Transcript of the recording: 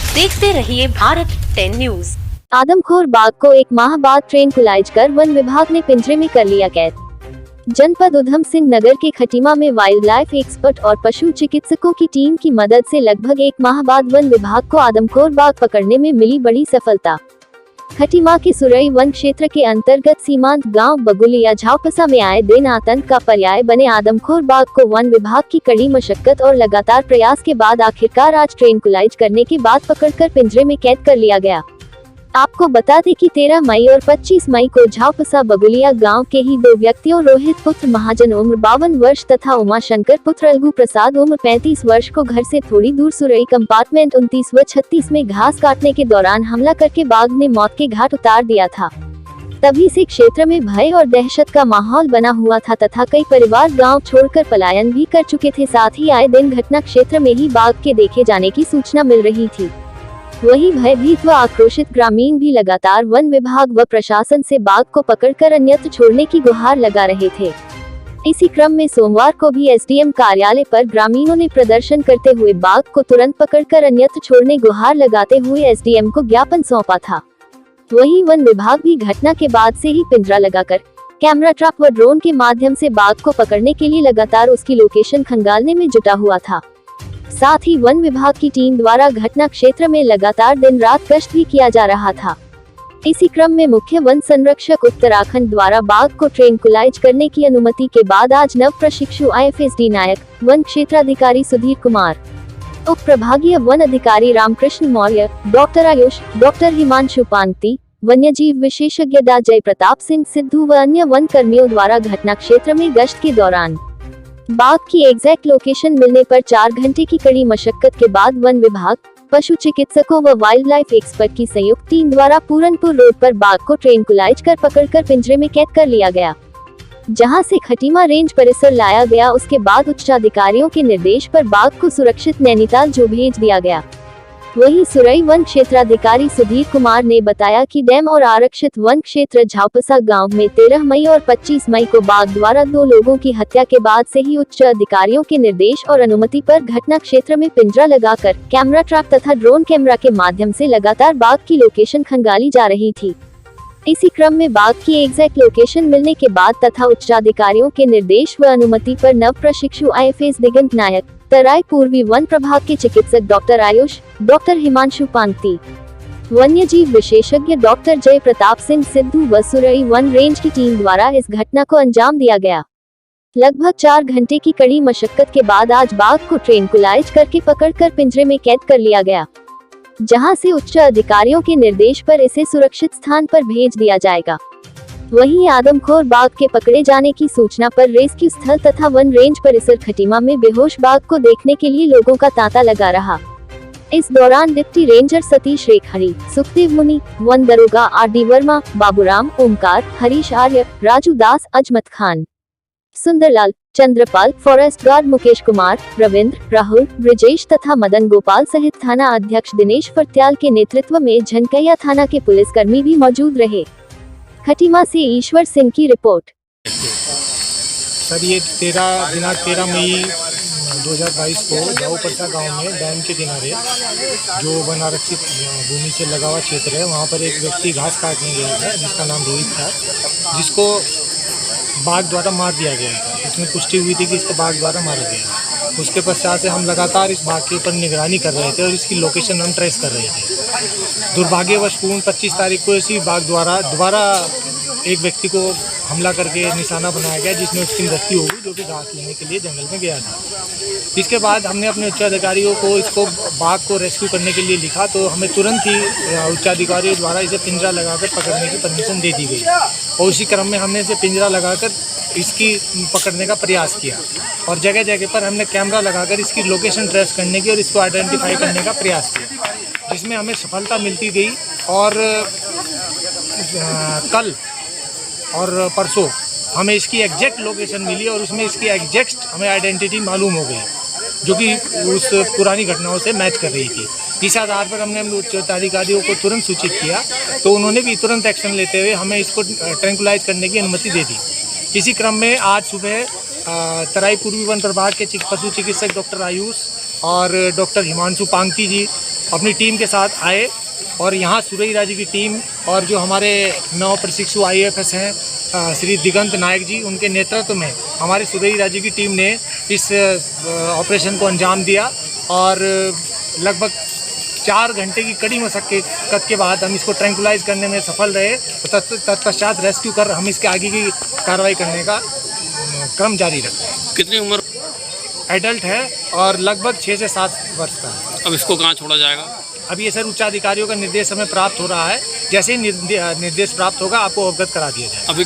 देखते रहिए भारत10 न्यूज। आदमखोर बाघ को एक माह बाद ट्रैंक्विलाइज कर वन विभाग ने पिंजरे में कर लिया कैद। जनपद उधम सिंह नगर के खटीमा में वाइल्ड लाइफ एक्सपर्ट और पशु चिकित्सकों की टीम की मदद से लगभग एक माह बाद वन विभाग को आदमखोर बाघ पकड़ने में मिली बड़ी सफलता। खटीमा के सुरई वन क्षेत्र के अंतर्गत सीमांत गांव बगुलिया झापसा में आए दिन आतंक का पर्याय बने आदमखोर बाघ को वन विभाग की कड़ी मशक्कत और लगातार प्रयास के बाद आखिरकार आज ट्रैंक्विलाइज करने के बाद पकड़कर पिंजरे में कैद कर लिया गया। आपको बता दें कि 13 मई और 25 मई को झापसा बगुलिया गांव के ही दो व्यक्तियों रोहित पुत्र महाजन उम्र 52 वर्ष तथा उमा शंकर पुत्र अलगू प्रसाद उम्र 35 वर्ष को घर से थोड़ी दूर सुरई कंपार्टमेंट 29 व 36 में घास काटने के दौरान हमला करके बाघ ने मौत के घाट उतार दिया था। तभी से क्षेत्र में भय और दहशत का माहौल बना हुआ था तथा कई परिवार गाँव छोड़कर पलायन भी कर चुके थे। साथ ही आए दिन घटना क्षेत्र में ही बाघ के देखे जाने की सूचना मिल रही थी। वहीं भयभीत व आक्रोशित ग्रामीण भी लगातार वन विभाग व प्रशासन से बाघ को पकड़कर अन्यत्र छोड़ने की गुहार लगा रहे थे। इसी क्रम में सोमवार को भी एसडीएम कार्यालय पर ग्रामीणों ने प्रदर्शन करते हुए बाघ को तुरंत पकड़कर अन्यत्र छोड़ने गुहार लगाते हुए एसडीएम को ज्ञापन सौंपा था। वहीं वन विभाग भी घटना के बाद से ही पिंजरा लगाकर कैमरा ट्रैप व ड्रोन के माध्यम से बाघ को पकड़ने के लिए लगातार उसकी लोकेशन खंगालने में जुटा हुआ था। साथ ही वन विभाग की टीम द्वारा घटना क्षेत्र में लगातार दिन रात गश्त भी किया जा रहा था। इसी क्रम में मुख्य वन संरक्षक उत्तराखंड द्वारा बाघ को ट्रैंक्विलाइज करने की अनुमति के बाद आज नव प्रशिक्षु आईएफएसडी नायक, वन क्षेत्राधिकारी सुधीर कुमार, उप प्रभागीय वन अधिकारी रामकृष्ण मौर्य, डॉक्टर आयुष, डॉक्टर हिमांशु पांगती, वन्यजीव विशेषज्ञ डा जय प्रताप सिंह सिद्धू व अन्य वन कर्मियों द्वारा घटना क्षेत्र में गश्त के दौरान बाघ की एग्जैक्ट लोकेशन मिलने पर 4 घंटे की कड़ी मशक्कत के बाद वन विभाग, पशु चिकित्सकों व वाइल्ड लाइफ एक्सपर्ट की संयुक्त टीम द्वारा पूरनपुर रोड पर बाघ को ट्रैंक्विलाइज कर पकड़कर पिंजरे में कैद कर लिया गया, जहां से खटीमा रेंज परिसर लाया गया। उसके बाद उच्चाधिकारियों के निर्देश पर बाघ को सुरक्षित नैनीताल जो भेज दिया गया। वहीं सुरई वन क्षेत्राधिकारी सुधीर कुमार ने बताया कि डैम और आरक्षित वन क्षेत्र झापसा गांव में 13 मई और 25 मई को बाघ द्वारा 2 लोगों की हत्या के बाद से ही उच्च अधिकारियों के निर्देश और अनुमति पर घटना क्षेत्र में पिंजरा लगाकर कैमरा ट्रैप तथा ड्रोन कैमरा के माध्यम से लगातार बाघ की लोकेशन खंगाली जा रही थी। इसी क्रम में बाघ की एग्जैक्ट लोकेशन मिलने के बाद तथा उच्चाधिकारियों के निर्देश व अनुमति पर नव प्रशिक्षु आईएफएस दिगंत नायक, तराई पूर्वी वन प्रभाग के चिकित्सक डॉक्टर आयुष, डॉक्टर हिमांशु पांगती, वन्यजीव विशेषज्ञ डॉक्टर जय प्रताप सिंह सिद्धू व सुरई वन रेंज की टीम द्वारा इस घटना को अंजाम दिया गया। लगभग 4 घंटे की कड़ी मशक्कत के बाद आज बाघ को ट्रैंक्विलाइज करके पकड़कर पिंजरे में कैद कर लिया गया, जहां से उच्च अधिकारियों के निर्देश पर इसे सुरक्षित स्थान पर भेज दिया जाएगा। वहीं आदमखोर बाघ के पकड़े जाने की सूचना पर रेस्क्यू स्थल तथा वन रेंज परिसर खटीमा में बेहोश बाघ को देखने के लिए लोगों का तांता लगा रहा। इस दौरान डिप्टी रेंजर सतीश रेखहरी, सुखदेव मुनि, वन दरोगा आरडी वर्मा, बाबूराम, ओमकार, हरीश आर्य, राजू दास, अजमत खान, सुंदरलाल, चंद्रपाल, फॉरेस्ट गार्ड मुकेश कुमार, रविंद्र, राहुल, ब्रिजेश तथा मदन गोपाल सहित थाना अध्यक्ष दिनेश फर्त्याल के नेतृत्व में झनकैया थाना के पुलिसकर्मी भी मौजूद रहे। खटीमा से ईश्वर सिंह की रिपोर्ट। सर, ये 13 मई 2022 को झाऊपरसा गांव में डैम के किनारे जो वन आरक्षित भूमि से लगा हुआ क्षेत्र है, वहां पर एक व्यक्ति घास काटने गया था जिसका नाम रोहित था, जिसको बाघ द्वारा मार दिया गया था। इसमें पुष्टि हुई थी कि इसको बाघ द्वारा मारा गया। उसके पश्चात से हम लगातार इस बाघ के ऊपर निगरानी कर रहे थे और इसकी लोकेशन हम ट्रेस कर रहे थे। दुर्भाग्यवश पूर्ण 25 तारीख को इसी बाघ द्वारा दोबारा एक व्यक्ति को हमला करके निशाना बनाया गया, जिसमें उसकी मृत्यु हुई, जो कि घास लेने के लिए जंगल में गया था। इसके बाद हमने अपने उच्चाधिकारियों को इसको बाघ को रेस्क्यू करने के लिए लिखा, तो हमें तुरंत ही उच्चाधिकारियों द्वारा इसे पिंजरा लगाकर पकड़ने की परमिशन दे दी गई और उसी क्रम में हमने इसे पिंजरा लगाकर इसकी पकड़ने का प्रयास किया और जगह जगह पर हमने कैमरा लगाकर इसकी लोकेशन ट्रेस करने की और इसको आइडेंटिफाई करने का प्रयास किया, जिसमें हमें सफलता मिलती गई। और कल और परसों हमें इसकी एग्जैक्ट लोकेशन मिली और उसमें इसकी एग्जैक्ट हमें आइडेंटिटी मालूम हो गई, जो कि उस पुरानी घटनाओं से मैच कर रही थी। इस आधार पर हमने उच्चाधिकारियों को तुरंत सूचित किया, तो उन्होंने भी तुरंत एक्शन लेते हुए हमें इसको ट्रैंक्विलाइज करने की अनुमति दे दी। इसी क्रम में आज सुबह तराई पूर्वी वन प्रभाग के पशु चिकित्सक डॉक्टर आयुष और डॉक्टर हिमांशु पांगती जी अपनी टीम के साथ आए और यहाँ सुरई राज्य की टीम और जो हमारे नव प्रशिक्षु IAFS हैं श्री दिगंत नायक जी, उनके नेतृत्व में हमारे सुरई राज्य की टीम ने इस ऑपरेशन को अंजाम दिया और लगभग 4 घंटे की कड़ी मशक्कत के बाद हम इसको ट्रैंकुलाइज करने में सफल रहे। तत्पश्चात रेस्क्यू कर हम इसके आगे की कार्रवाई करने का क्रम जारी रखते हैं। कितनी उम्र? एडल्ट है और लगभग 6 से 7 वर्ष का है। अब इसको कहाँ छोड़ा जाएगा? अभी ये सर उच्च अधिकारियों का निर्देश हमें प्राप्त हो रहा है, जैसे ही निर्देश प्राप्त होगा आपको अवगत करा दिया जाएगा। अभी